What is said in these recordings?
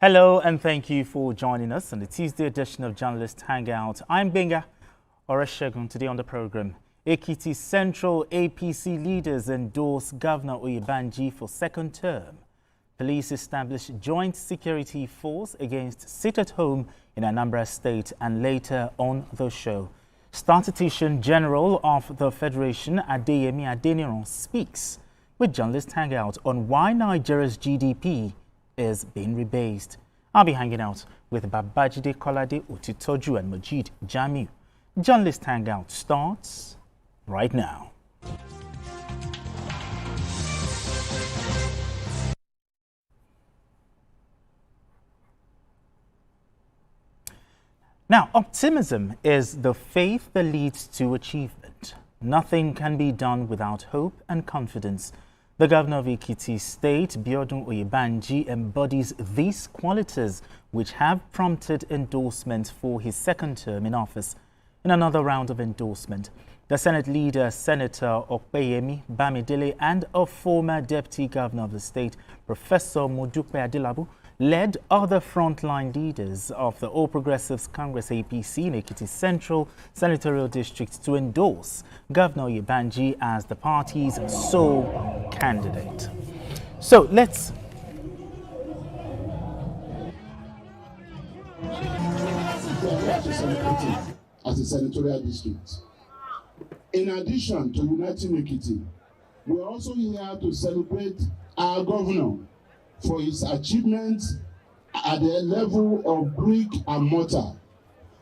Hello and thank you for joining us on the Tuesday edition of Journalist Hangout. I'm Benga Oreshegun. Today on the program, Ekiti Central APC leaders endorse Governor Oyebanji for second term. Police establish joint security force against sit-at-home in Anambra State, and later on the show, Statistician General of the Federation Adeyemi Adeniran speaks with Journalist Hangout on why Nigeria's GDP is being rebased. I'll be hanging out with Babajide Kolade Otitoju and Majid Jamiu. Journalist Hangout starts right now. Now, optimism is the faith that leads to achievement. Nothing can be done without hope and confidence. The governor of Ekiti State, Biodun Oyebanji, embodies these qualities which have prompted endorsement for his second term in office. In another round of endorsement, the Senate leader, Senator Okpeyemi Bamidele, and a former deputy governor of the state, Professor Modupe Adelabu, led other frontline leaders of the All Progressives Congress APC in Ekiti Central Senatorial District to endorse Governor Oyebanji as the party's sole candidate. So let's as a senatorial district. In addition to uniting Ekiti, we're also here to celebrate our governor for his achievements at the level of brick and mortar.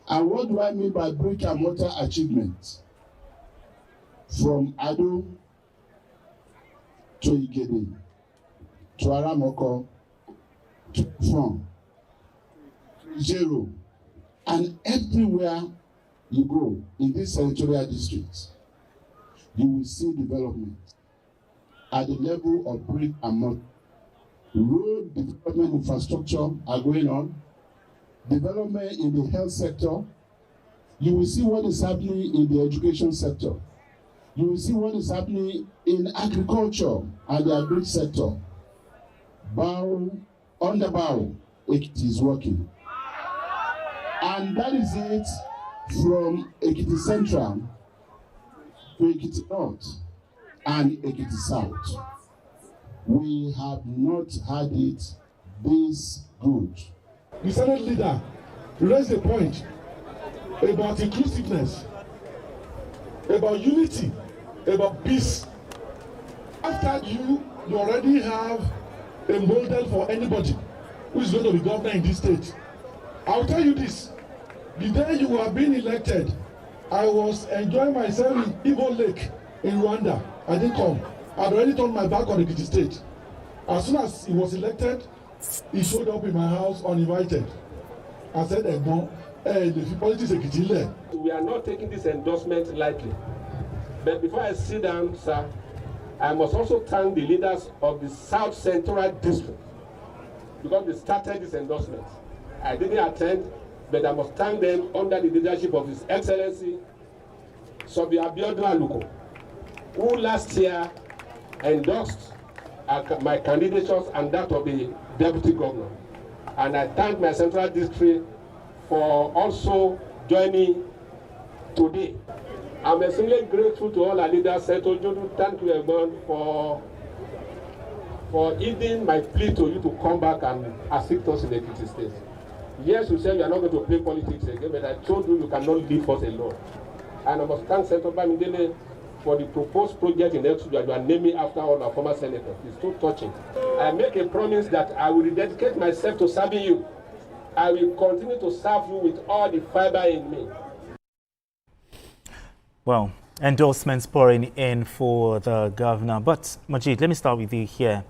And what do I mean by brick and mortar achievements? From Ado to Igede, to Aramoko, to Fon, to Zero, and everywhere you go in this senatorial district, you will see development at the level of brick and mortar. Road development infrastructure are going on, development in the health sector. You will see what is happening in the education sector. You will see what is happening in agriculture and the agri sector. Bow, under bow, it is working. And that is it from Ekiti Central to Ekiti North and Ekiti South. We have not had it this good. The Senate leader raised a point about inclusiveness, about unity, about peace. After you already have a model for anybody who is going to be governor in this state. I'll tell you this, the day you were being elected, I was enjoying myself in Ivo Lake in Rwanda. I didn't come. I'd already turned my back on Ekiti State. As soon as he was elected, he showed up in my house uninvited. I said, the politics Ekiti led. We are not taking this endorsement lightly. But before I sit down, sir, I must also thank the leaders of the South Central District because they started this endorsement. I didn't attend, but I must thank them under the leadership of His Excellency, Governor Biodun, who last year endorsed my candidatures and that of the deputy governor. And I thank my central district for also joining today. I'm extremely grateful to all our leaders. Thank you everyone for heeding my plea to you to come back and assist us in the Ekiti State. Yes, you said you are not going to play politics again, but I told you you cannot leave us alone. And I must thank Senator Bamidele for the proposed project in Exodus that you are naming after all our former senators. It's too touching. I make a promise that I will dedicate myself to serving you. I will continue to serve you with all the fiber in me. Well, endorsements pouring in for the governor. But Majid, let me start with you here.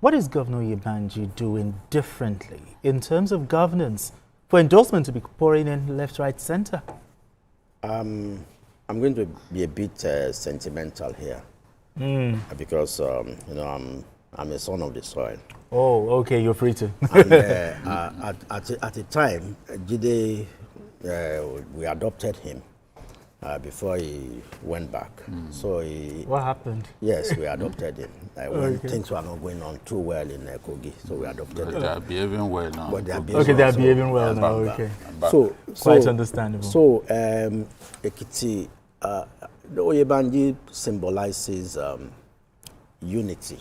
What is Governor Oyebanji doing differently in terms of governance for endorsement to be pouring in left, right, center? I'm going to be a bit sentimental here because I'm a son of the soil. Oh, okay, you're free to. And, at the time, Jide, we adopted him before he went back. So What happened? yes, we adopted him. When things were not going on too well in Kogi, so we adopted him. They are behaving well now. But they are behaving well now. Okay. Quite understandable. So Ekiti, the Oyebanji symbolizes unity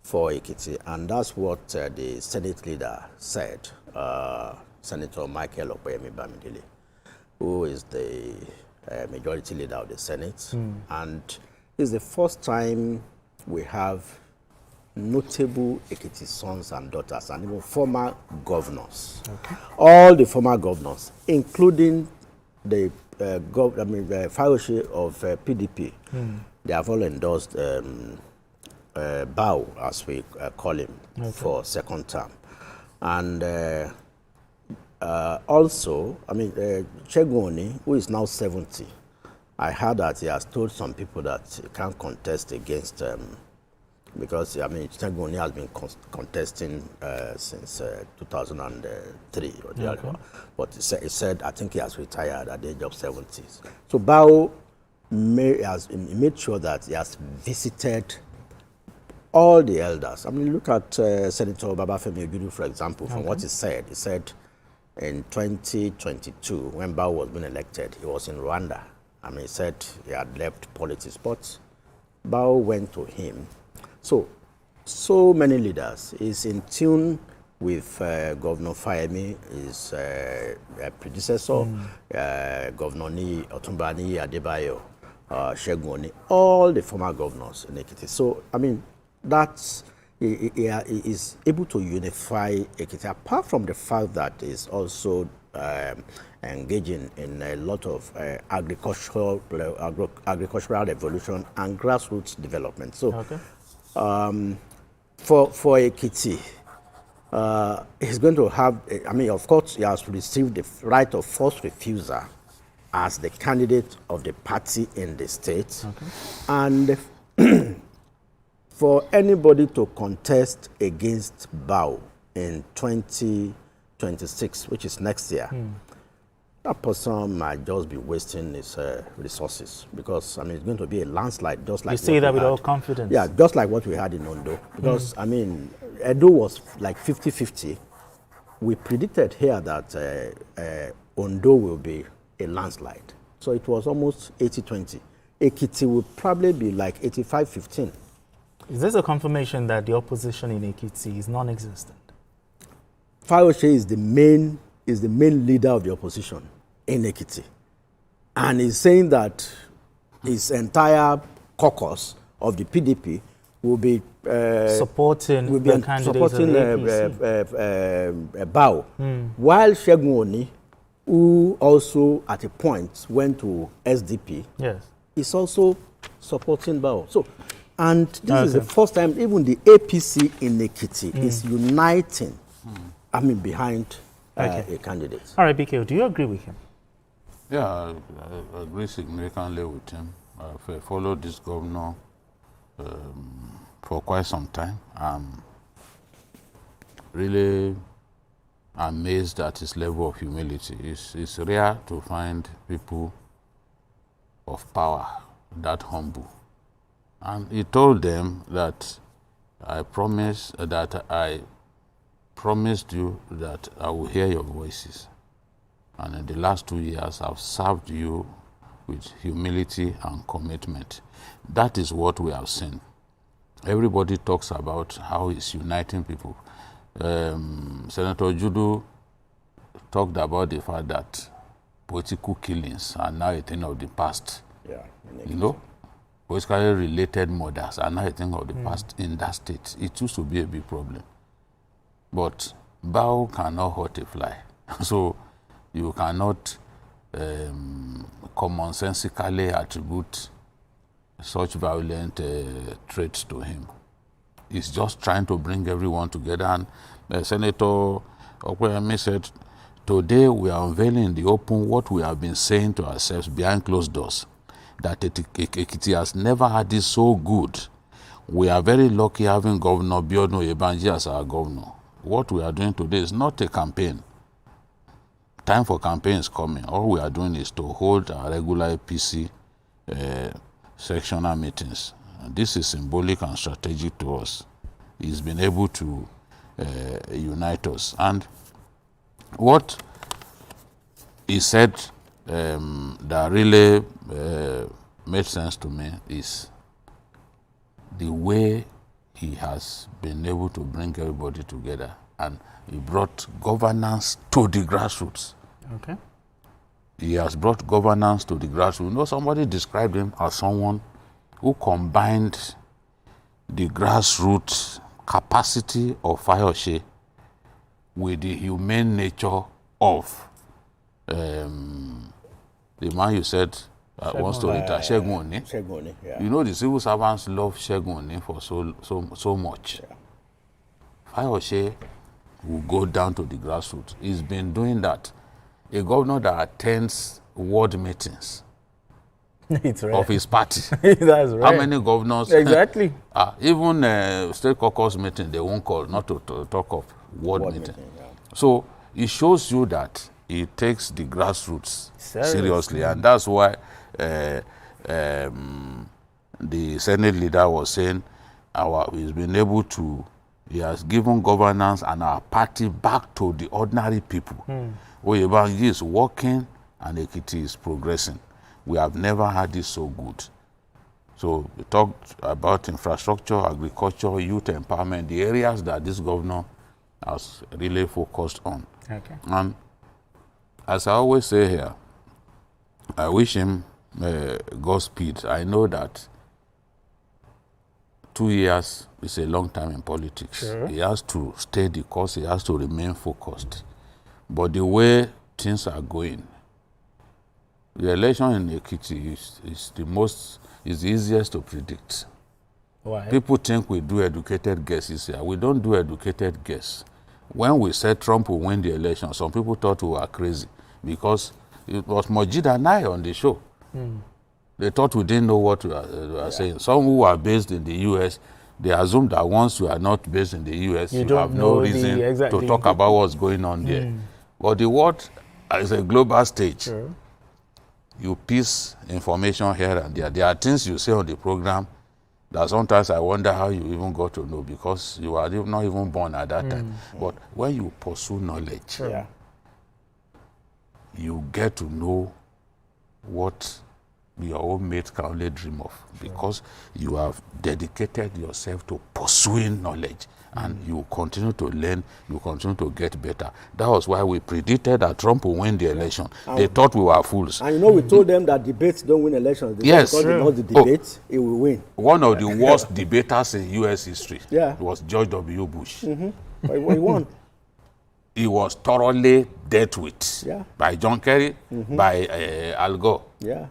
for Ekiti, and that's what the Senate leader said, Senator Michael Okpeyemi-Bamidele, who is the majority leader of the Senate. And it's the first time we have notable Ekiti sons and daughters and even former governors. Okay. All the former governors, including the Fayose of PDP, they have all endorsed Bao, as we call him, for second term. And also, Chegoni, who is now 70, I heard that he has told some people that he can't contest against, because Chegoni has been contesting since 2003 or the other. But he said, I think he has retired at the age of 70. So Bao made sure that he has visited all the elders. Look at Senator Babafemi Ojudu, for example, from what he said. He said in 2022, when Bao was being elected, he was in Rwanda. He said he had left politics, but Bao went to him. So many leaders. He's in tune with Governor Fayemi, his predecessor, Governor Otumbani Adebayo, Shegoni, all the former governors in Ekiti. So, that's, he is able to unify Ekiti, apart from the fact that he's also engaging in a lot of agricultural revolution and grassroots development. So, for Ekiti, he's going to have, of course, he has received the right of first refusal as the candidate of the party in the state. And for anybody to contest against Bao in 2026, which is next year, that person might just be wasting his resources, because it's going to be a landslide, just like you say that with all confidence. Yeah, just like what we had in Ondo, because Edo was like 50-50. We predicted here that Ondo will be a landslide, so it was almost 80-20. Ekiti will probably be like 85-15. Is this a confirmation that the opposition in Ekiti is non-existent? Fayose is the main leader of the opposition in Ekiti, and he's saying that his entire caucus of the PDP will be supporting Bao, while Shegoni, who also at a point went to SDP, is also supporting Bao. So, and this is the first time even the APC in Ekiti is uniting, behind a candidate. All right, BK, do you agree with him? Yeah, I agree significantly with him. I've followed this governor for quite some time. I'm really amazed at his level of humility. It's rare to find people of power that humble. And he told them that I promised you that I will hear your voices. And in the last 2 years, I've served you with humility and commitment. That is what we have seen. Everybody talks about how he's uniting people. Senator Ojudu talked about the fact that political killings are now a thing of the past. Yeah, politically related murders are now a thing of the past in that state. It used to be a big problem. But Bao cannot hurt a fly. So you cannot commonsensically attribute such violent traits to him. He's just trying to bring everyone together. And Senator Okweyemi said, today we are unveiling in the open what we have been saying to ourselves behind closed doors, that Ekiti has never had this so good. We are very lucky having Governor Biodun Oyebanji as our governor. What we are doing today is not a campaign. time for campaign is coming. All we are doing is to hold our regular APC sectional meetings. And this is symbolic and strategic to us. He's been able to unite us. And what he said that really made sense to me is the way he has been able to bring everybody together, and he brought governance to the grassroots. Okay. He has brought governance to the grassroots. You know, somebody described him as someone who combined the grassroots capacity of Fayose with the humane nature of the man you said wants to retire, Segun Oni. Segun Oni, yeah. You know, the civil servants love Segun Oni for so much. Yeah. Fayose will go down to the grassroots. He's been doing that. A governor that attends ward meetings It's right. of his party. That's right. How many governors? Exactly. Even state caucus meeting, they won't call, not to talk of ward meeting. Yeah. So it shows you that he takes the grassroots seriously. And that's why the Senate leader was saying he's been able to, he has given governance and our party back to the ordinary people. Oyebanji is working and Ekiti is progressing. We have never had this so good. So we talked about infrastructure, agriculture, youth empowerment, the areas that this governor has really focused on. Okay. And as I always say here, I wish him Godspeed. I know that 2 years is a long time in politics. Sure. He has to stay the course, he has to remain focused. But the way things are going, the election in Ekiti is the easiest to predict. Why? People think we do educated guesses here. We don't do educated guess. When we said Trump will win the election, some people thought we were crazy because it was Majid and I on the show. They thought we didn't know what we were saying. Some who are based in the U.S., they assume that once you are not based in the U.S., you have no reason to talk about what's going on there. But the world is a global stage. Sure. You piece information here and there. There are things you say on the program that sometimes I wonder how you even got to know because you are not even born at that time. But when you pursue knowledge, Yeah. you get to know what your own mates can only dream of because you have dedicated yourself to pursuing knowledge and you continue to learn, you continue to get better. That was why we predicted that Trump will win the election. They thought we were fools. And you know, we told them that debates don't win elections. They Yes. Because they lost the debate, it will win. One of the worst debaters in U.S. history Yeah. was George W. Bush. But he won. He was thoroughly dealt with Yeah. by John Kerry, by Al Gore. Yeah.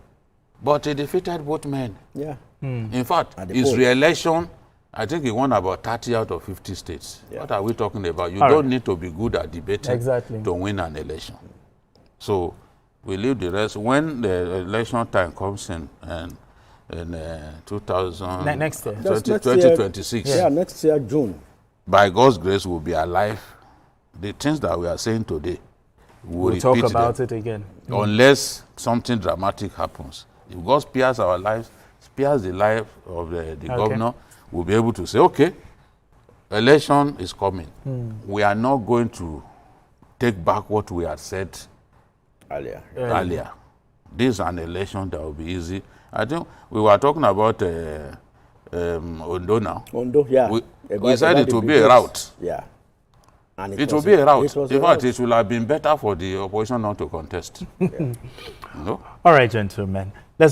But he defeated both men. Yeah. In fact, At the his poll. re-election, I think he won about 30 out of 50 states. Yeah. What are we talking about? You All don't right. need to be good at debating Exactly. to win an election. So we leave the rest. When the election time comes in 2000, Next year. That's next 2026, Yeah, next year, June. by God's grace, we'll be alive. The things that we are saying today, We'll repeat talk them. about it again. Unless something dramatic happens. If God spares our lives, spares the life of the governor, we'll be able to say, okay, election is coming. We are not going to take back what we had said Earlier. earlier. This is an election that will be easy. I think we were talking about Ondo now. Ondo, yeah. We said it will be a rout. Yeah. And It will be a rout. It was In a fact, rout. it would have been better for the opposition not to contest. You know? All right, gentlemen.